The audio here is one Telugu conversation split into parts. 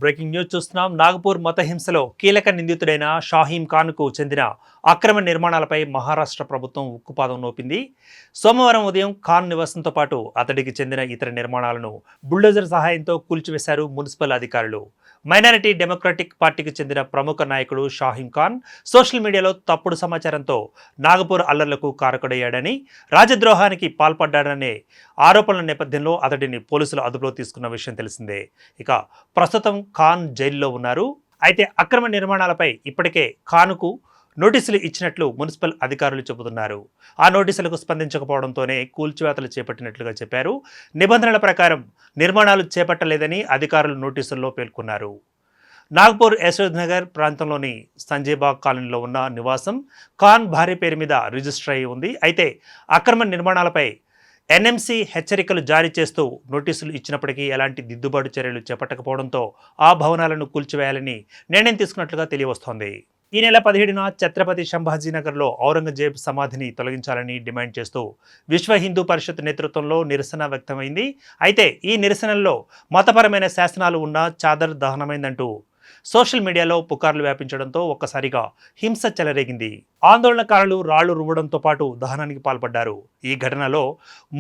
బ్రేకింగ్ న్యూస్ చూస్తున్నాం. నాగపూర్ మత హింసలో కీలక నిందితుడైన షాహీం ఖాన్కు చెందిన అక్రమ నిర్మాణాలపై మహారాష్ట్ర ప్రభుత్వం ఉక్కుపాదం నోపింది. సోమవారం ఉదయం ఖాన్ నివాసంతో పాటు అతడికి చెందిన ఇతర నిర్మాణాలను బుల్డోజర్ సహాయంతో కూల్చివేశారు మున్సిపల్ అధికారులు. మైనారిటీ డెమోక్రటిక్ పార్టీకి చెందిన ప్రముఖ నాయకుడు షాహీం ఖాన్ సోషల్ మీడియాలో తప్పుడు సమాచారంతో నాగపూర్ అల్లర్లకు కారకుడయ్యాడని, రాజద్రోహానికి పాల్పడ్డాడనే ఆరోపణల నేపథ్యంలో అతడిని పోలీసులు అదుపులో తీసుకున్న విషయం తెలిసిందే. ఇక ప్రస్తుతం ఖాన్ జైల్లో ఉన్నారు. అయితే అక్రమ నిర్మాణాలపై ఇప్పటికే ఖాన్కు నోటీసులు ఇచ్చినట్లు మున్సిపల్ అధికారులు చెబుతున్నారు. ఆ నోటీసులకు స్పందించకపోవడంతోనే కూల్చివేతలు చేపట్టినట్లుగా చెప్పారు. నిబంధనల ప్రకారం నిర్మాణాలు చేపట్టలేదని అధికారులు నోటీసుల్లో పేర్కొన్నారు. నాగపూర్ యశోద్ నగర్ ప్రాంతంలోని సంజయ్బాగ్ కాలనీలో ఉన్న నివాసం ఖాన్ భార్య పేరు మీద రిజిస్టర్ అయి ఉంది. అయితే అక్రమ నిర్మాణాలపై ఎన్ఎంసీ హెచ్చరికలు జారీ చేస్తూ నోటీసులు ఇచ్చినప్పటికీ ఎలాంటి దిద్దుబాటు చర్యలు చేపట్టకపోవడంతో ఆ భవనాలను కూల్చివేయాలని నిర్ణయం తీసుకున్నట్లుగా తెలియవస్తోంది. ఈ నెల 17న ఛత్రపతి సంభాజీనగర్లో ఔరంగజేబ్ సమాధిని తొలగించాలని డిమాండ్ చేస్తూ విశ్వ హిందూ పరిషత్ నేతృత్వంలో నిరసన వ్యక్తమైంది. అయితే ఈ నిరసనల్లో మతపరమైన శాసనాలు ఉన్న చాదర్ దహనమైందంటూ సోషల్ మీడియాలో పుకార్లు వ్యాపించడంతో ఒక్కసారిగా హింస చెలరేగింది. ఆందోళనకారులు రాళ్లు రువ్వడంతో పాటు దహనానికి పాల్పడ్డారు. ఈ ఘటనలో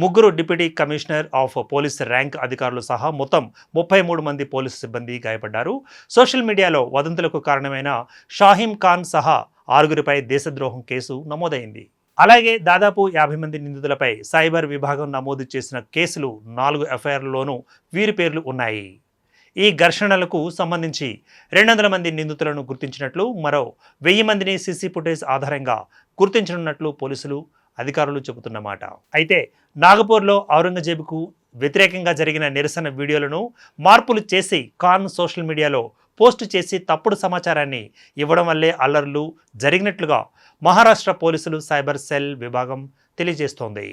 3 deputy commissioner of police rank అధికారులు సహా మొత్తం 33 మంది పోలీసు సిబ్బంది గాయపడ్డారు. సోషల్ మీడియాలో వదంతులకు కారణమైన షాహీం ఖాన్ సహా 6గురిపై దేశద్రోహం కేసు నమోదైంది. అలాగే దాదాపు 50 మంది నిందితులపై సైబర్ విభాగం నమోదు చేసిన కేసులు 4 ఎఫ్ఐఆర్లలోనూ వీరి పేర్లు ఉన్నాయి. ఈ ఘర్షణలకు సంబంధించి 200 మంది నిందితులను గుర్తించినట్లు, మరో 1000 మందిని సీసీ ఫుటేజ్ ఆధారంగా గుర్తించనున్నట్లు పోలీసులు అధికారులు చెబుతున్నమాట. అయితే నాగపూర్లో ఔరంగజేబుకు వ్యతిరేకంగా జరిగిన నిరసన వీడియోలను మార్పులు చేసి ఖాన్ సోషల్ మీడియాలో పోస్టు చేసి తప్పుడు సమాచారాన్ని ఇవ్వడం వల్లే అల్లర్లు జరిగినట్లుగా మహారాష్ట్ర పోలీసులు సైబర్ సెల్ విభాగం తెలియజేస్తోంది.